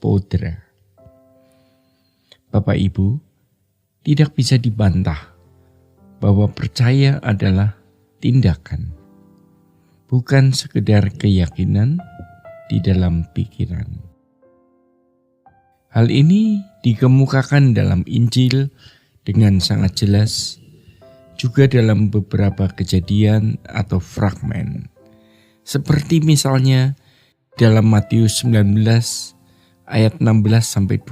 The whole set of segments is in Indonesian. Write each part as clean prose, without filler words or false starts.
spodra. Bapak Ibu, tidak bisa dibantah bahwa percaya adalah tindakan, bukan sekedar keyakinan di dalam pikiran. Hal ini dikemukakan dalam Injil dengan sangat jelas, juga dalam beberapa kejadian atau fragmen. Seperti misalnya dalam Matius 19 ayat 16-25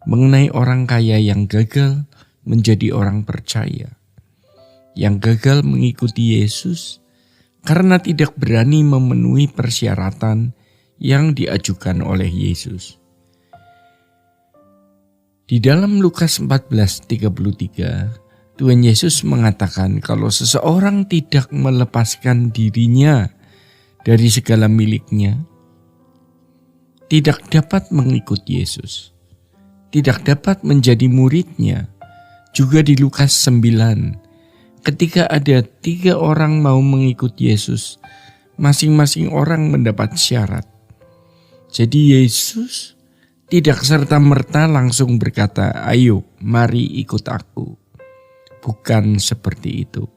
mengenai orang kaya yang gagal menjadi orang percaya, yang gagal mengikuti Yesus karena tidak berani memenuhi persyaratan yang diajukan oleh Yesus. Di dalam Lukas 14:33, Tuhan Yesus mengatakan kalau seseorang tidak melepaskan dirinya dari segala miliknya, tidak dapat mengikut Yesus, tidak dapat menjadi muridnya. Juga di Lukas 9, ketika ada 3 orang mau mengikut Yesus, masing-masing orang mendapat syarat. Jadi Yesus tidak serta-merta langsung berkata, "Ayo, mari ikut aku." Bukan seperti itu.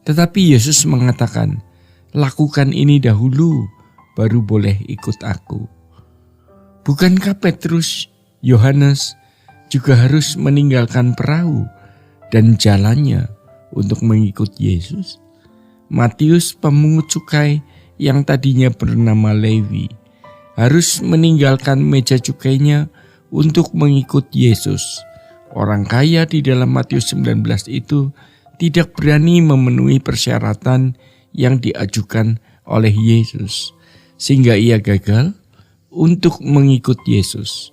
Tetapi Yesus mengatakan, "Lakukan ini dahulu, baru boleh ikut aku." Bukankah Petrus, Yohanes juga harus meninggalkan perahu dan jalannya untuk mengikut Yesus? Matius, pemungut cukai yang tadinya bernama Lewi, harus meninggalkan meja cukainya untuk mengikut Yesus. Orang kaya di dalam Matius 19 itu tidak berani memenuhi persyaratan yang diajukan oleh Yesus, sehingga ia gagal untuk mengikut Yesus.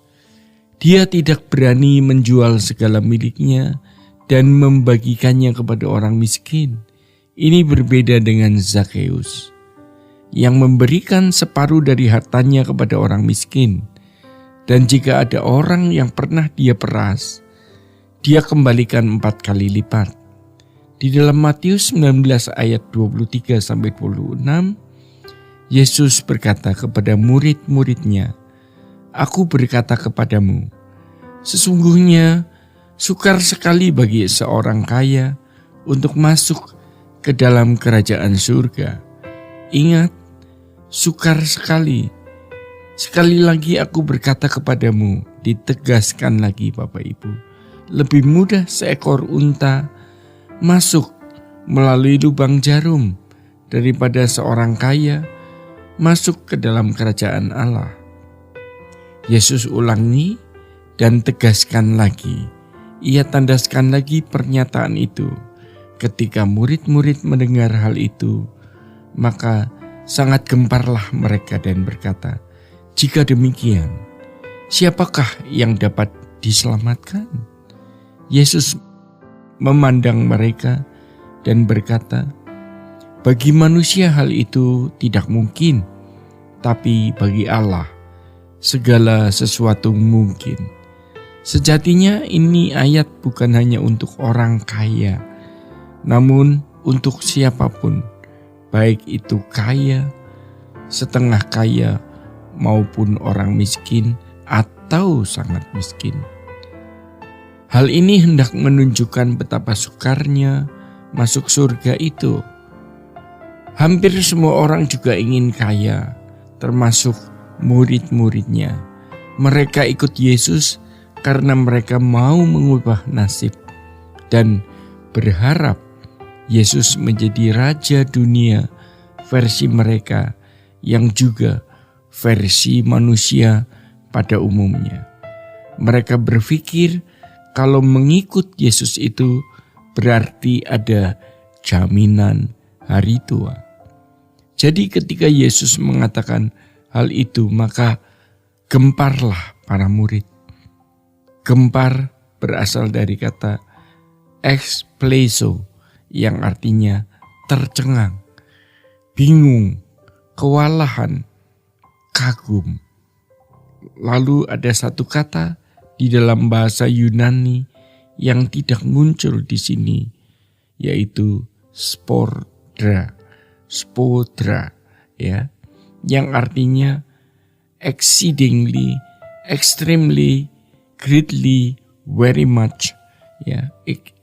Dia tidak berani menjual segala miliknya dan membagikannya kepada orang miskin. Ini berbeda dengan Zakheus yang memberikan separuh dari hartanya kepada orang miskin. Dan jika ada orang yang pernah dia peras, dia kembalikan 4 kali lipat. Di dalam Matius 19 ayat 23-26, Yesus berkata kepada murid-muridnya, "Aku berkata kepadamu, sesungguhnya sukar sekali bagi seorang kaya untuk masuk ke dalam kerajaan surga." Ingat, sukar sekali. Sekali lagi aku berkata kepadamu, ditegaskan lagi Bapak Ibu, lebih mudah seekor unta masuk melalui lubang jarum daripada seorang kaya masuk ke dalam kerajaan Allah. Yesus ulangi dan tegaskan lagi. Ia tandaskan lagi pernyataan itu. Ketika murid-murid mendengar hal itu, maka sangat gemparlah mereka dan berkata, "Jika demikian, siapakah yang dapat diselamatkan?" Yesus memandang mereka dan berkata, "Bagi manusia hal itu tidak mungkin, tapi bagi Allah segala sesuatu mungkin." Sejatinya ini ayat bukan hanya untuk orang kaya, namun untuk siapapun, baik itu kaya, setengah kaya, maupun orang miskin atau sangat miskin. Hal ini hendak menunjukkan betapa sukarnya masuk surga itu. Hampir semua orang juga ingin kaya, termasuk murid-muridnya. Mereka ikut Yesus karena mereka mau mengubah nasib dan berharap Yesus menjadi raja dunia versi mereka yang juga versi manusia pada umumnya. Mereka berpikir kalau mengikut Yesus itu berarti ada jaminan hari tua. Jadi ketika Yesus mengatakan hal itu, maka gemparlah para murid. Gempar berasal dari kata ekspleso yang artinya tercengang, bingung, kewalahan, kagum. Lalu ada satu kata di dalam bahasa Yunani yang tidak muncul di sini, yaitu spodra, ya, yang artinya exceedingly, extremely, greatly, very much. Ya,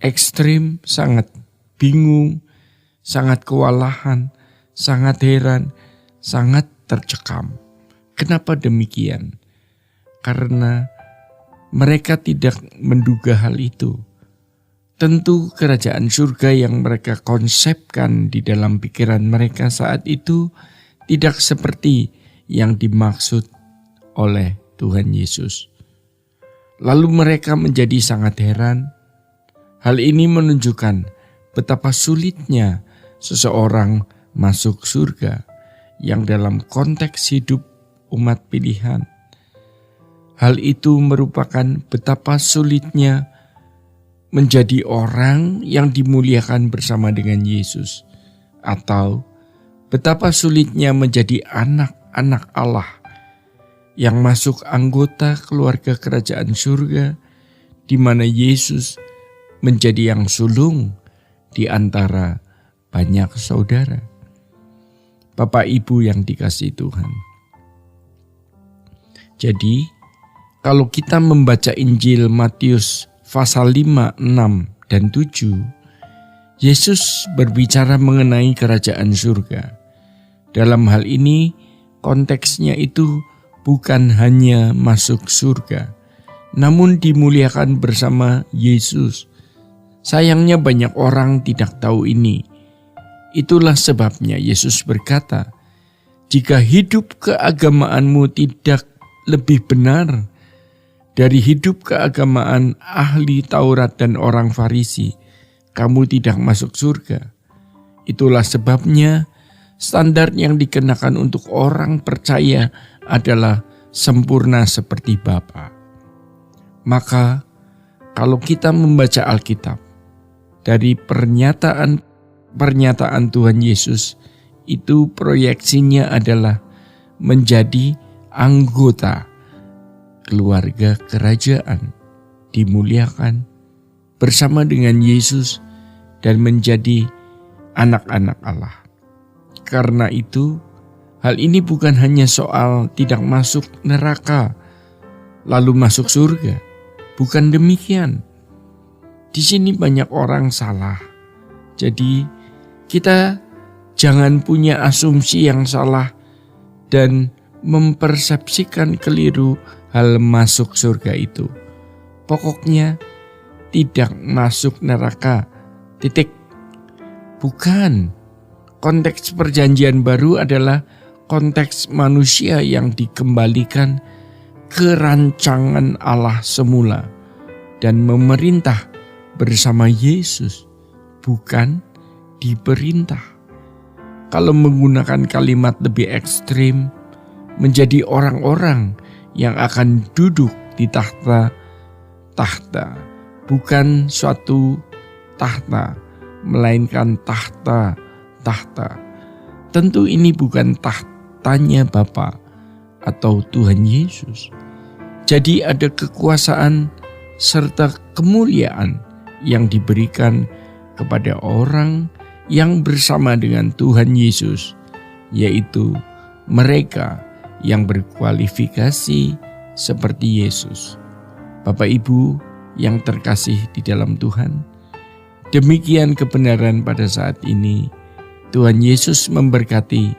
ekstrim, sangat bingung, sangat kewalahan, sangat heran, sangat tercekam. Kenapa demikian? Karena mereka tidak menduga hal itu. Tentu kerajaan surga yang mereka konsepkan di dalam pikiran mereka saat itu tidak seperti yang dimaksud oleh Tuhan Yesus. Lalu mereka menjadi sangat heran. Hal ini menunjukkan betapa sulitnya seseorang masuk surga yang dalam konteks hidup umat pilihan. Hal itu merupakan betapa sulitnya menjadi orang yang dimuliakan bersama dengan Yesus, atau betapa sulitnya menjadi anak-anak Allah yang masuk anggota keluarga kerajaan surga, di mana Yesus menjadi yang sulung di antara banyak saudara. Bapak Ibu yang dikasihi Tuhan. Jadi, kalau kita membaca Injil Matius pasal 5, 6, dan 7, Yesus berbicara mengenai kerajaan surga. Dalam hal ini, konteksnya itu bukan hanya masuk surga, namun dimuliakan bersama Yesus. Sayangnya banyak orang tidak tahu ini. Itulah sebabnya Yesus berkata, "Jika hidup keagamaanmu tidak lebih benar dari hidup keagamaan ahli Taurat dan orang Farisi, kamu tidak masuk surga." Itulah sebabnya standar yang dikenakan untuk orang percaya adalah sempurna seperti Bapa. Maka kalau kita membaca Alkitab, dari pernyataan Tuhan Yesus, itu proyeksinya adalah menjadi anggota keluarga kerajaan, dimuliakan bersama dengan Yesus dan menjadi anak-anak Allah. Karena itu, hal ini bukan hanya soal tidak masuk neraka lalu masuk surga. Bukan demikian. Di sini banyak orang salah. Jadi kita jangan punya asumsi yang salah dan mempersepsikan keliru hal masuk surga itu. Pokoknya tidak masuk neraka. Titik. Bukan. Konteks perjanjian baru adalah konteks manusia yang dikembalikan ke rancangan Allah semula dan memerintah bersama Yesus, bukan diperintah. Kalau menggunakan kalimat lebih ekstrim, menjadi orang-orang yang akan duduk di tahta, bukan suatu tahta, melainkan tahta. Tentu ini bukan tahtanya Bapa atau Tuhan Yesus. Jadi ada kekuasaan serta kemuliaan yang diberikan kepada orang yang bersama dengan Tuhan Yesus, yaitu mereka yang berkualifikasi seperti Yesus. Bapak Ibu yang terkasih di dalam Tuhan, demikian kebenaran pada saat ini. Tuhan Yesus memberkati